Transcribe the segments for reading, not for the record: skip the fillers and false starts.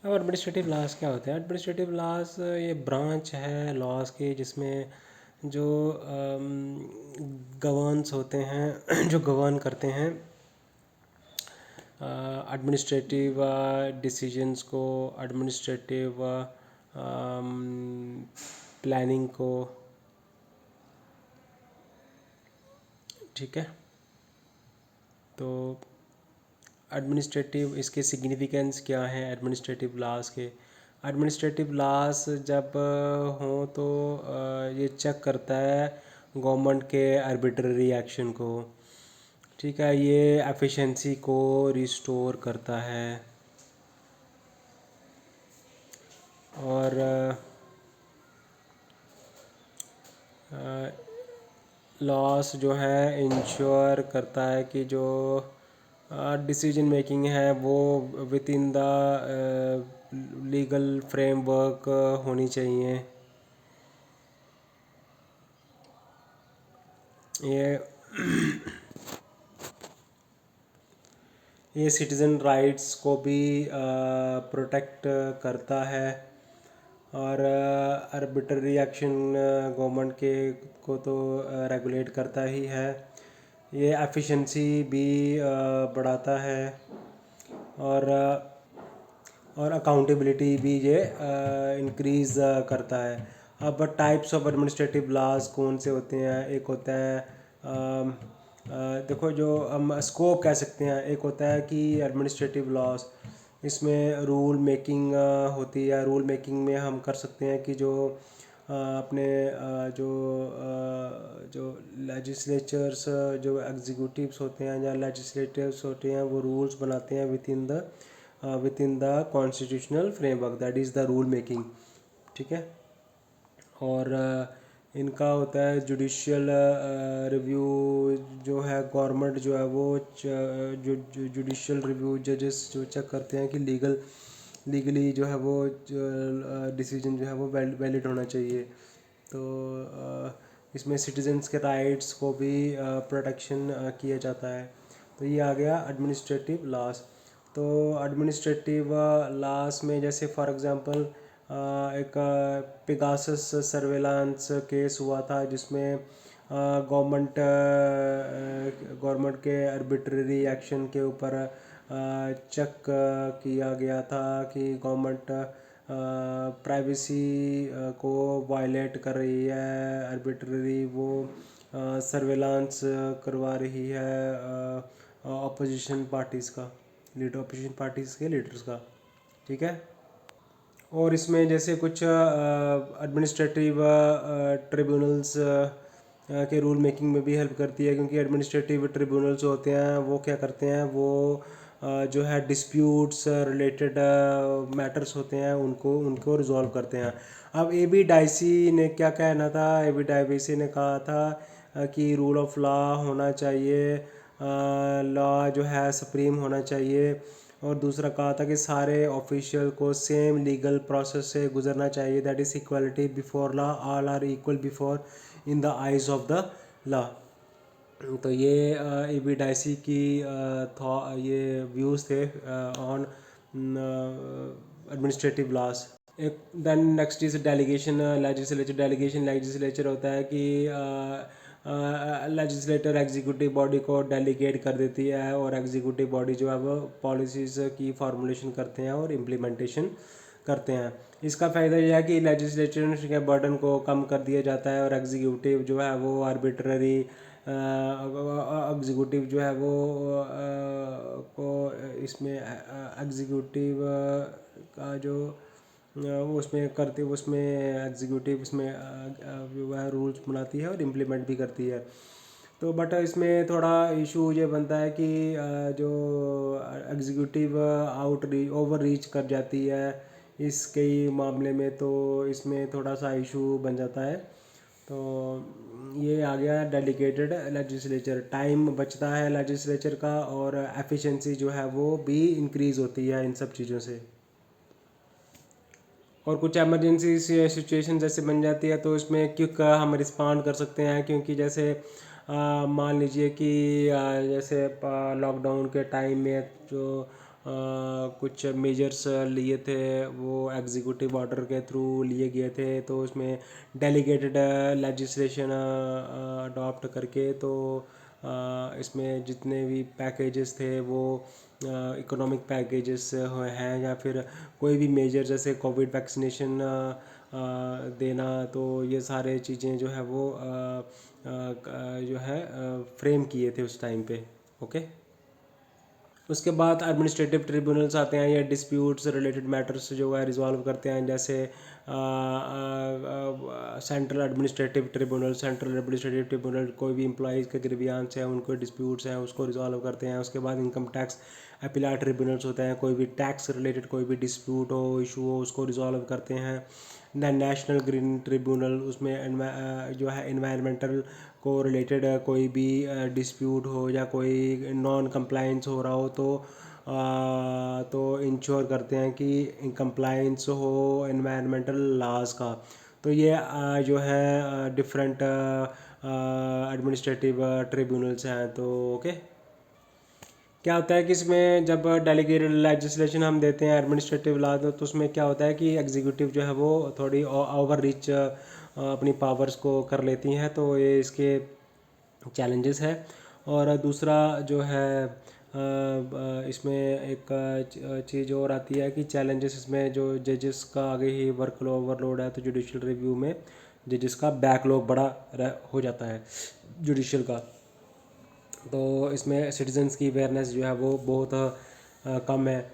अब administrative loss क्या होते हैं? एडमिनिस्ट्रेटिव लॉस ये ब्रांच है लॉस की जिसमें जो गवर्न्स होते हैं जो गवर्न करते हैं एडमिनिस्ट्रेटिव डिसीजंस को, एडमिनिस्ट्रेटिव प्लानिंग को। ठीक है, तो एडमिनिस्ट्रेटिव इसके सिग्निफिकेंस क्या है एडमिनिस्ट्रेटिव लॉस के? एडमिनिस्ट्रेटिव लॉस जब हों तो ये चेक करता है गवर्नमेंट के आर्बिट्ररी एक्शन को। ठीक है, ये एफिशिएंसी को रिस्टोर करता है और लॉस जो है इंश्योर करता है कि जो डिसीजन मेकिंग है वो with in the legal framework होनी चाहिए। ये ये सिटीज़न राइट्स को भी प्रोटेक्ट करता है और आर्बिट्ररी एक्शन गवर्नमेंट के को तो रेगुलेट करता ही है। ये एफिशिएंसी भी बढ़ाता है और अकाउंटेबिलिटी भी ये इंक्रीज़ करता है। अब टाइप्स ऑफ एडमिनिस्ट्रेटिव लॉज कौन से होते हैं? एक होता है देखो, जो हम स्कोप कह सकते हैं, एक होता है कि एडमिनिस्ट्रेटिव लॉज, इसमें रूल मेकिंग होती है। रूल मेकिंग में हम कर सकते हैं कि जो अपने जो लेजिस्लेचर्स, जो एग्जीक्यूटिव्स होते हैं या लेजिस्लेटिव्स होते हैं, वो रूल्स बनाते हैं with in the constitutional framework, that is the rule making. ठीक है, और इनका होता है जुडिशियल रिव्यू। जो है गवर्नमेंट जो है वो जुडिशियल रिव्यू, जजेस जो चेक करते हैं कि लीगली जो है वो डिसीजन जो है वो वैलिड होना चाहिए। तो इसमें सिटीजन्स के राइट्स को भी प्रोटेक्शन किया जाता है। तो ये आ गया एडमिनिस्ट्रेटिव लॉस। तो एडमिनिस्ट्रेटिव लॉस में जैसे फॉर एग्जांपल एक पिगासस सर्वेलांस केस हुआ था जिसमें गवर्नमेंट के आर्बिट्ररी एक्शन के ऊपर चेक किया गया था कि गवर्नमेंट प्राइवेसी को वायलेट कर रही है, आर्बिट्ररी वो सर्वेलांस करवा रही है अपोजिशन पार्टीज़ का, अपोजिशन पार्टीज़ के लीडर्स का। ठीक है, और इसमें जैसे कुछ एडमिनिस्ट्रेटिव ट्रिब्यूनल्स के रूल मेकिंग में भी हेल्प करती है, क्योंकि एडमिनिस्ट्रेटिव ट्रिब्यूनल्स होते हैं वो क्या करते हैं, वो जो है डिस्प्यूट्स रिलेटेड मैटर्स होते हैं उनको रिजॉल्व करते हैं। अब ए बी डाइसी ने क्या कहना था? ए बी डाइसी ने कहा था कि रूल ऑफ लॉ होना चाहिए, लॉ जो है सुप्रीम होना चाहिए। और दूसरा कहा था कि सारे ऑफिशियल को सेम लीगल प्रोसेस से गुजरना चाहिए, that is equality before law, all are equal before in the eyes of the law. तो ये ए बी डाइसी की ये व्यूज़ थे ऑन एडमिनिस्ट्रेटिव लॉस। एक then next is delegation legislature. Delegation legislature होता है कि लेजिस्लेटर एग्जीक्यूटिव बॉडी को डेलीगेट कर देती है और एग्जीक्यूटिव बॉडी जो है वो पॉलिसीज़ की फार्मूलेशन करते हैं और इम्प्लीमेंटेशन करते हैं। इसका फ़ायदा यह है कि लेजिस्लेचर के बर्डन को कम कर दिया जाता है और एग्जीक्यूटिव जो है वो आर्बिट्ररी एग्जीक्यूटिव जो है वो को इसमें एग्जीक्यूटिव का जो वो उसमें करते उसमें एग्जीक्यूटिव उसमें जो है रूल्स बनाती है और इम्प्लीमेंट भी करती है। तो बट इसमें थोड़ा इशू ये बनता है कि जो एग्जीक्यूटिव ओवर रीच कर जाती है इस कई मामले में, तो इसमें थोड़ा सा इशू बन जाता है। तो ये आ गया डेडिकेटेड लेजिस्लेचर, टाइम बचता है लेजिस्लेचर का और एफिशिएंसी जो है वो भी इंक्रीज़ होती है इन सब चीज़ों से। और कुछ एमरजेंसी सिचुएशन जैसे बन जाती है तो इसमें क्विक हम रिस्पॉन्ड कर सकते हैं, क्योंकि जैसे मान लीजिए कि जैसे लॉकडाउन के टाइम में जो कुछ मेजर्स लिए थे, वो एग्जीक्यूटिव ऑर्डर के थ्रू लिए गए थे। तो उसमें डेलीगेटेड लेजिस्लेशन अडॉप्ट करके तो इसमें जितने भी पैकेजेस थे वो इकोनॉमिक पैकेजेस हैं, या फिर कोई भी मेजर जैसे कोविड वैक्सीनेशन देना, तो ये सारे चीज़ें जो है वो जो है फ्रेम किए थे उस टाइम पे। ओके। उसके बाद एडमिनिस्ट्रेटिव ट्रिब्यूनल्स आते हैं, या डिस्प्यूट्स रिलेटेड मैटर्स जो है रिजॉल्व करते हैं, जैसे सेंट्रल एडमिनिस्ट्रेटिव ट्रिब्यूनल कोई भी एम्प्लॉइज़ के ग्रीवियांस हैं, उनको डिस्प्यूट्स हैं उसको रिजॉल्व करते हैं। उसके बाद इनकम टैक्स अपीलाट ट्रिब्यूनल्स होते हैं, कोई भी टैक्स रिलेटेड कोई भी डिस्प्यूट हो, इशू हो, उसको रिजॉल्व करते हैं। दैन नेशनल ग्रीन ट्रिब्यूनल, उसमें जो है इन्वायरमेंटल को रिलेटेड कोई भी डिस्प्यूट हो या कोई नॉन कंप्लाइंस हो रहा हो, तो इंश्योर करते हैं कि कंप्लाइंस हो इन्वायरमेंटल लॉज का। तो ये जो है डिफरेंट एडमिनिस्ट्रेटिव ट्रिब्यूनल्स हैं। तो ओके। क्या होता है कि इसमें जब डेलीगेटेड लेजिस्लेशन हम देते हैं एडमिनिस्ट्रेटिव लॉ, तो उसमें क्या होता है कि एग्जीक्यूटिव जो है वो थोड़ी ओवर रिच अपनी पावर्स को कर लेती हैं, तो ये इसके चैलेंजेस है। और दूसरा जो है इसमें एक चीज़ और आती है कि चैलेंजेस इसमें जो जजेस का आगे ही वर्क ओवरलोड है, तो जुडिशल रिव्यू में जजेस का बैकलॉग बड़ा हो जाता है जुडिशल का। तो इसमें सिटीजन्स की अवेयरनेस जो है वो बहुत कम है।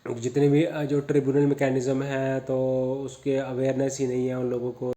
जितने भी जो ट्रिब्यूनल मैकेनिज़्म है तो उसके अवेयरनेस ही नहीं है उन लोगों को।